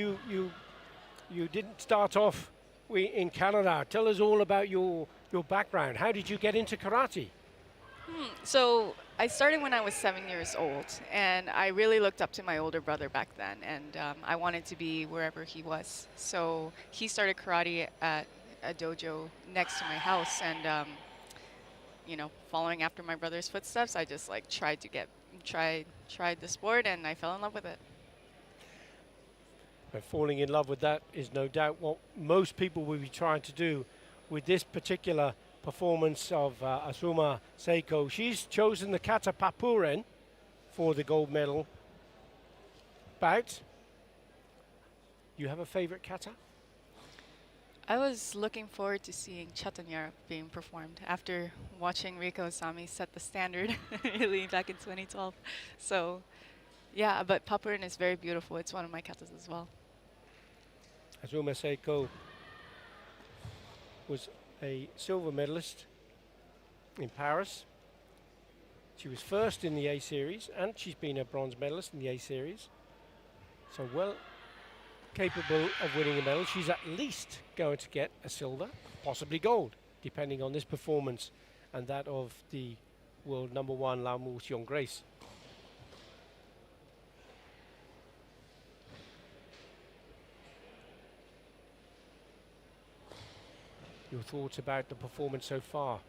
You didn't start off in Canada. Tell us all about your background. How did you get into karate? So I started when I was 7 years old, and I really looked up to my older brother back then, and I wanted to be wherever he was. So he started karate at a dojo next to my house, and following after my brother's footsteps, I just like tried the sport, and I fell in love with it. But falling in love with that is no doubt what most people will be trying to do with this particular performance of Azuma Seiko. She's chosen the Kata Papuren for the gold medal bout. You have a favorite kata? I was looking forward to seeing Chatanyara being performed after watching Riko Asami set the standard really back in 2012. So yeah, but Papurin is very beautiful. It's one of my katas as well. Azuma Seiko was a silver medalist in Paris. She was first in the A series, and she's been a bronze medalist in the A series. So well capable of winning a medal. She's at least going to get a silver, possibly gold, depending on this performance and that of the world number one, Lau Mu Xiong Grace. Your thoughts about the performance so far,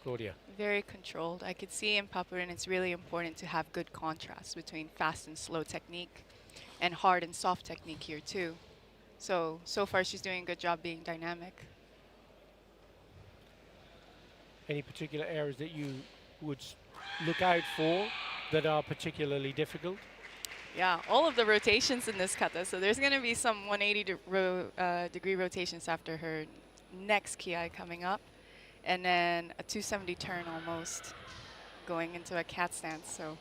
Claudia? Very controlled. I could see in Papurin it's really important to have good contrast between fast and slow technique and hard and soft technique here too. So far she's doing a good job being dynamic. Any particular areas that you would look out for that are particularly difficult? Yeah, all of the rotations in this kata. So there's going to be some 180 degree rotations after her next ki coming up, and then a 270 turn almost going into a cat stance. So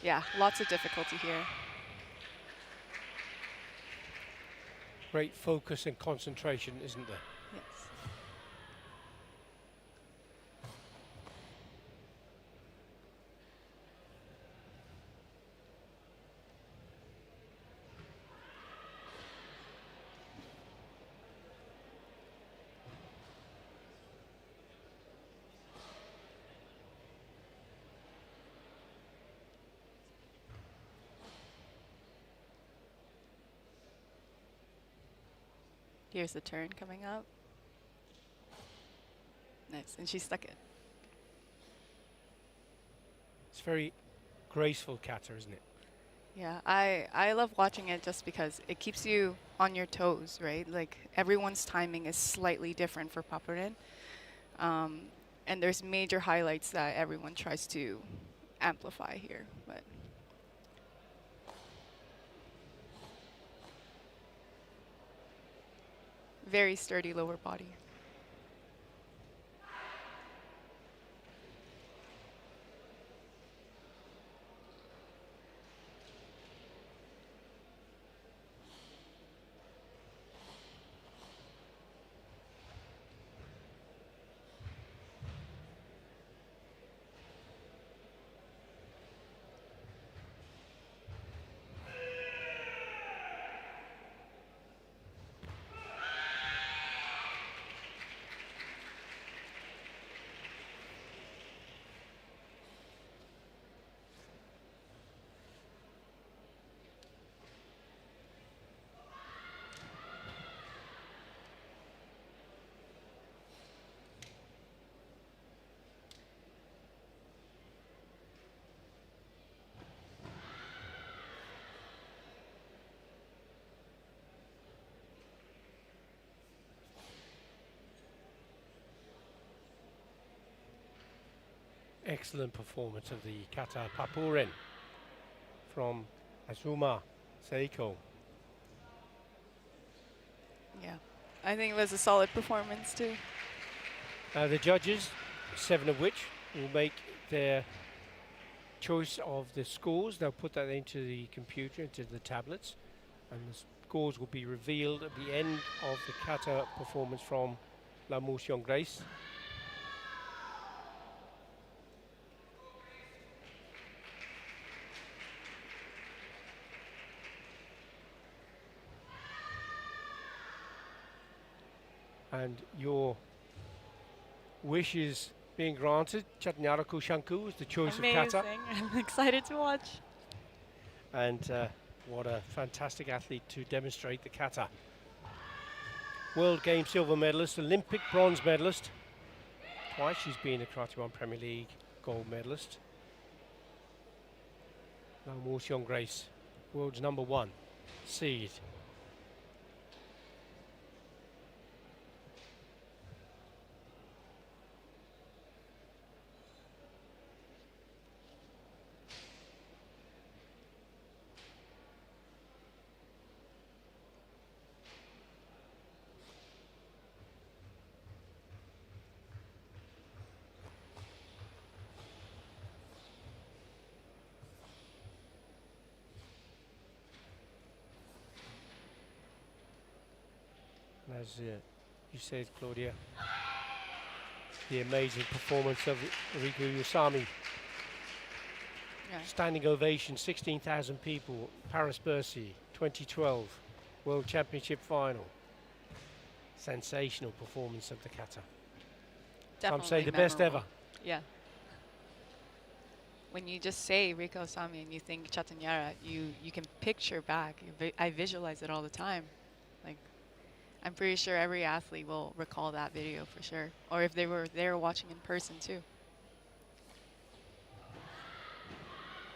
yeah, lots of difficulty here. Great focus and concentration, isn't there? Yes. Here's the turn coming up. Nice, and she stuck it. It's very graceful kata, isn't it? Yeah, I love watching it just because it keeps you on your toes, right? Like everyone's timing is slightly different for Papurin. And there's major highlights that everyone tries to amplify here, but very sturdy lower body. Excellent performance of the Kata Papuren from Azuma Seiko. Yeah, I think it was a solid performance too. The judges, 7 of which, will make their choice of the scores. They'll put that into the computer, into the tablets, and the scores will be revealed at the end of the kata performance from La Mu Xiong Grace. And your wish is being granted. Chatanyara Kushanku is the choice of kata. Amazing. I'm excited to watch. And what a fantastic athlete to demonstrate the kata. World Games silver medalist, Olympic bronze medalist. Twice she's been a Karate One Premier League gold medalist. Now Woo Seong Grace, world's #1 seed. As you said, Claudia, the amazing performance of Riku Yosami. Yeah. Standing ovation, 16,000 people, Paris Bercy, 2012 World Championship final. Sensational performance of the kata. Definitely Some say the best memorable. ever. Yeah. When you just say Riko Osami and you think Chatanyara, you can picture back. I visualize it all the time. Like, I'm pretty sure every athlete will recall that video for sure. Or if they were there watching in person too.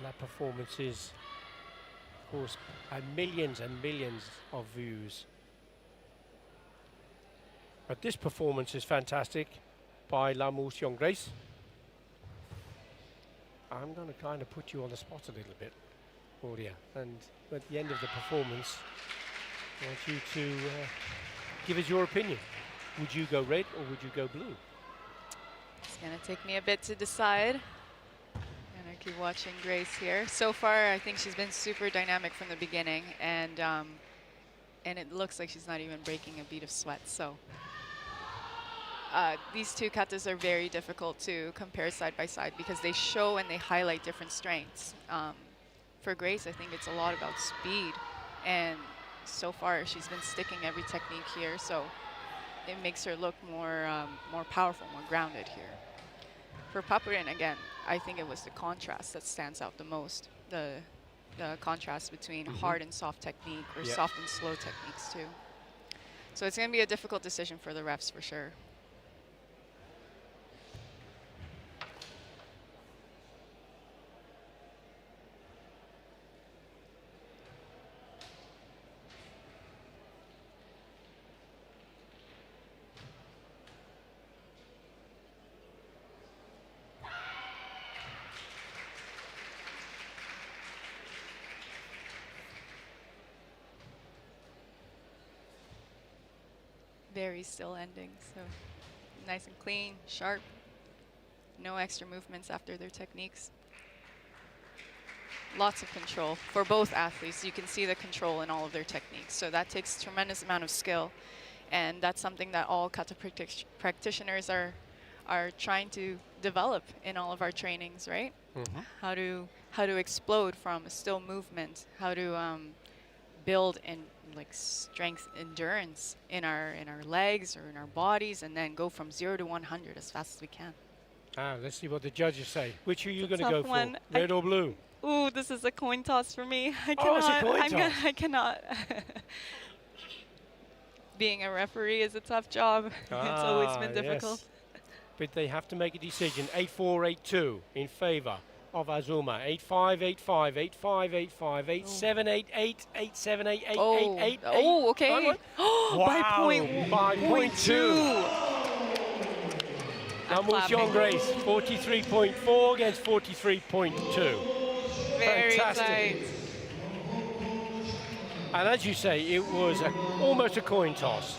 That performance is, of course, millions and millions of views. But this performance is fantastic by Woo Seong Grace. I'm going to kind of put you on the spot a little bit, Claudia. And at the end of the performance, I want you to give us your opinion. Would you go red or would you go blue? It's going to take me a bit to decide. And I keep watching Grace here. So far, I think she's been super dynamic from the beginning. And it looks like she's not even breaking a bead of sweat. So these two katas are very difficult to compare side by side because they show and they highlight different strengths. For Grace, I think it's a lot about speed. And so far, she's been sticking every technique here. So it makes her look more powerful, more grounded here. For Papuren, again, I think it was the contrast that stands out the most. The contrast between hard and soft technique or soft and slow techniques too. So it's going to be a difficult decision for the refs for sure. Very still ending, so nice and clean, sharp. No extra movements after their techniques. Lots of control for both athletes. You can see the control in all of their techniques. So that takes a tremendous amount of skill. And that's something that all kata practitioners are trying to develop in all of our trainings, right? How to explode from a still movement, how to build in like strength, endurance in our legs or in our bodies, and then go from 0 to 100 as fast as we can. Let's see what the judges say. Which are you going to tough go one. for, red or blue? Ooh, this is a coin toss for me. I Oh, it's a cannot. coin toss. I cannot. Being a referee is a tough job. It's always been difficult. Yes. But they have to make a decision. 8-4, 8-2 in favor of Azuma. 8-5, 8-5, 8-5, 8-5, 8-7, 8-8, 8-7, 8-8, 8-8, 8-8. Oh, okay. Wow. By point two. Woo Seong Grace, 43.4 against 43.2. Very Fantastic. tight. And as you say, it was almost a coin toss.